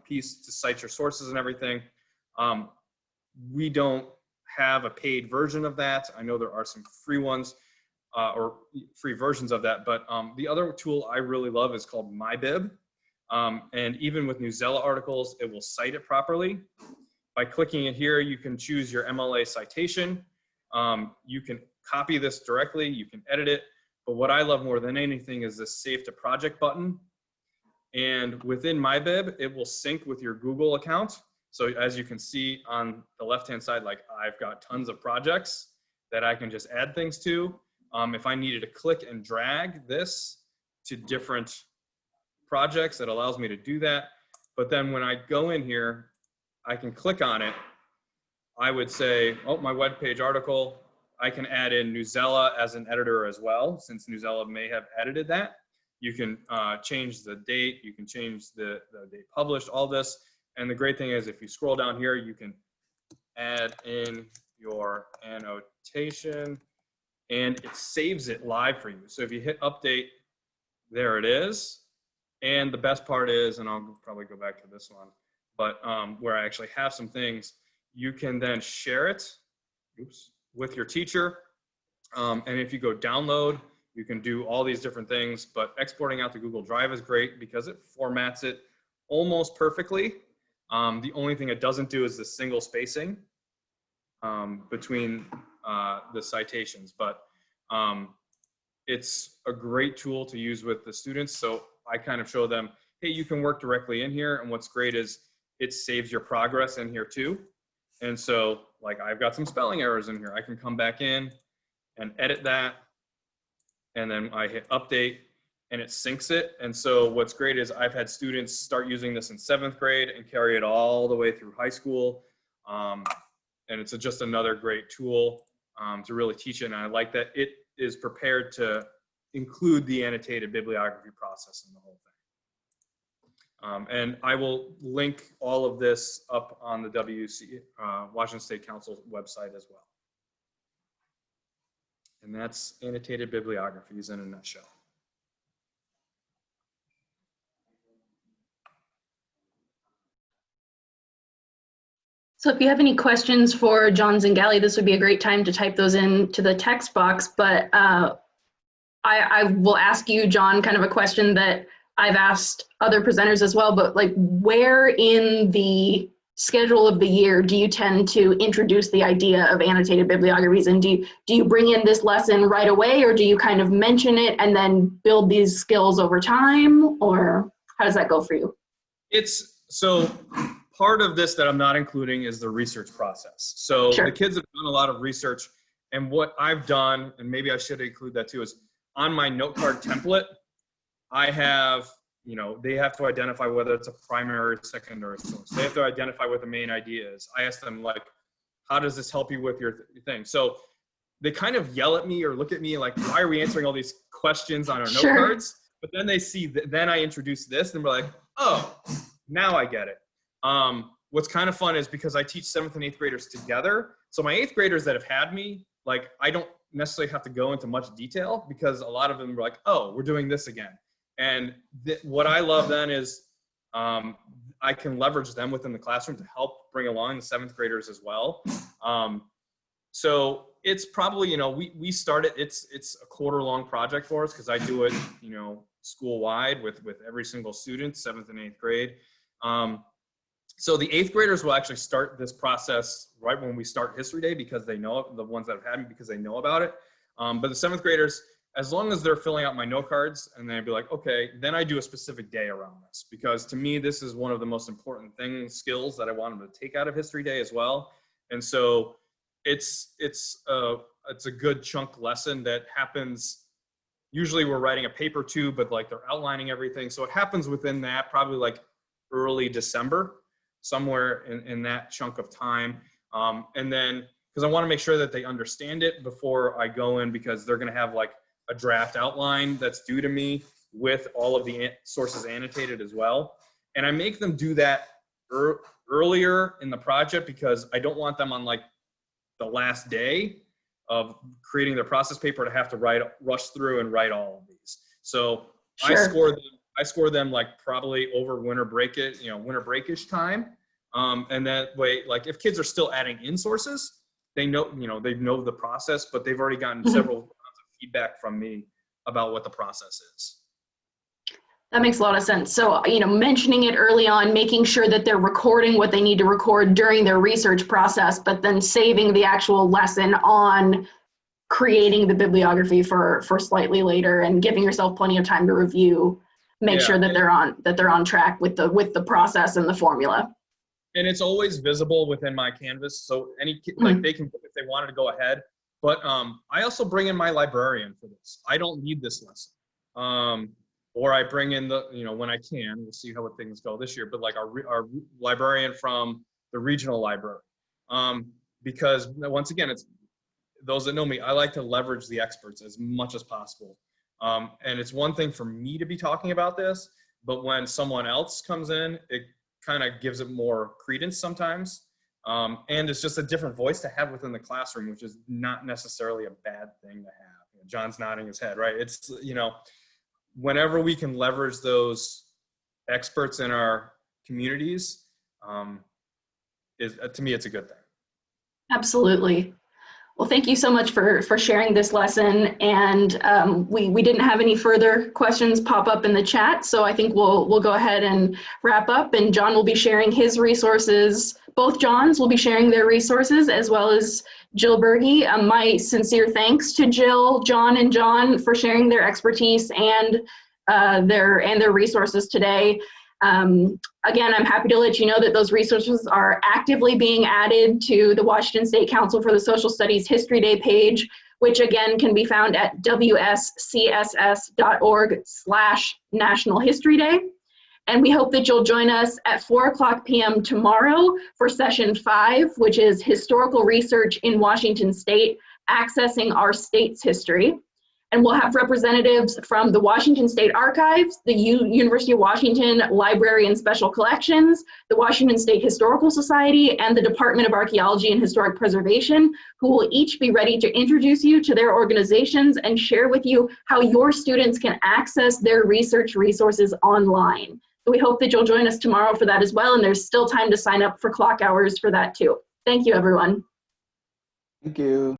piece to cite your sources and everything. We don't have a paid version of that. I know there are some free ones or free versions of that, but the other tool I really love is called MyBib. And even with Newsela articles, it will cite it properly. By clicking it here, you can choose your MLA citation. You can copy this directly, you can edit it. But what I love more than anything is this Save to Project button. And within MyBib, it will sync with your Google account. So as you can see on the left-hand side, like I've got tons of projects that I can just add things to. If I needed to click and drag this to different projects, it allows me to do that. But then when I go in here, I can click on it. I would say, oh, my webpage article. I can add in Newsela as an editor as well, since Newsela may have edited that. You can change the date, you can change the date published, all this. And the great thing is if you scroll down here, you can add in your annotation and it saves it live for you. So if you hit update, there it is. And the best part is, and I'll probably go back to this one, but where I actually have some things, you can then share it with your teacher. And if you go download, you can do all these different things, but exporting out to Google Drive is great because it formats it almost perfectly. The only thing it doesn't do is the single spacing between the citations, but it's a great tool to use with the students. So I kind of show them, hey, you can work directly in here. And what's great is it saves your progress in here too. And so like I've got some spelling errors in here. I can come back in and edit that. And then I hit update and it syncs it. And so what's great is I've had students start using this in 7th grade and carry it all the way through high school. And it's just another great tool to really teach it. And I like that it is prepared to include the annotated bibliography process in the whole thing. And I will link all of this up on the Washington State Council website as well. And that's annotated bibliographies in a nutshell. So if you have any questions for John Zingale, this would be a great time to type those into the text box, but I will ask you, John, kind of a question that I've asked other presenters as well, but like where in the schedule of the year do you tend to introduce the idea of annotated bibliographies? And do you bring in this lesson right away, or do you kind of mention it and then build these skills over time, or how does that go for you? So part of this that I'm not including is the research process. So Sure. The kids have done a lot of research, and what I've done, and maybe I should include that too, is on my note card template, I have, they have to identify whether it's a primary or secondary source. They have to identify what the main idea is. I ask them, like, how does this help you with your thing? So they kind of yell at me or look at me like, why are we answering all these questions on our note cards? But then they see, then I introduce this, and we're like, oh, now I get it. What's kind of fun is because I teach 7th and 8th graders together. So my 8th graders that have had me, like, I don't necessarily have to go into much detail because a lot of them are like, oh, we're doing this again. And what I love then is I can leverage them within the classroom to help bring along the 7th graders as well. So it's probably, we started, it's a quarter-long project for us because I do it, school-wide with every single student, 7th and 8th grade. So the 8th graders will actually start this process right when we start History Day because they know it, the ones that have had me because they know about it. But the 7th graders, as long as they're filling out my note cards, and then I'd be like, okay, then I do a specific day around this because to me, this is one of the most important skills that I want them to take out of History Day as well. And so it's a good chunk lesson that happens. Usually we're writing a paper too, but like they're outlining everything. So it happens within that probably like early December, somewhere in that chunk of time. And then, because I want to make sure that they understand it before I go in, because they're going to have like a draft outline that's due to me with all of the sources annotated as well. And I make them do that earlier in the project because I don't want them on like the last day of creating their process paper to have to rush through and write all of these. So sure. I score them like probably over winter breakish time. And that way, like if kids are still adding in sources, they know the process, but they've already gotten several rounds of feedback from me about what the process is. That makes a lot of sense. So, mentioning it early on, making sure that they're recording what they need to record during their research process, but then saving the actual lesson on creating the bibliography for slightly later and giving yourself plenty of time to review, make sure that they're on track with the process and the formula. And it's always visible within my Canvas. So any like they can, if they wanted to go ahead, but I also bring in my librarian for this. I don't need this lesson. Or I bring in when I can, we'll see how things go this year, but like our librarian from the regional library. Because once again, it's those that know me, I like to leverage the experts as much as possible. And it's one thing for me to be talking about this, but when someone else comes in, it kind of gives it more credence sometimes. And it's just a different voice to have within the classroom, which is not necessarily a bad thing to have. John's nodding his head, right? It's, whenever we can leverage those experts in our communities, to me, it's a good thing. Absolutely. Well, thank you so much for sharing this lesson. And we didn't have any further questions pop up in the chat, so I think we'll go ahead and wrap up. And John will be sharing his resources. Both Johns will be sharing their resources, as well as Jill Berge. My sincere thanks to Jill, John, and John for sharing their expertise and their resources today. Again, I'm happy to let you know that those resources are actively being added to the Washington State Council for the Social Studies History Day page, which again can be found at wscss.org/National History Day. And we hope that you'll join us at 4:00 p.m. tomorrow for session 5, which is Historical Research in Washington State, Accessing Our State's History. And we'll have representatives from the Washington State Archives, the University of Washington Library and Special Collections, the Washington State Historical Society, and the Department of Archaeology and Historic Preservation, who will each be ready to introduce you to their organizations and share with you how your students can access their research resources online. We hope that you'll join us tomorrow for that as well, and there's still time to sign up for clock hours for that too. Thank you, everyone. Thank you.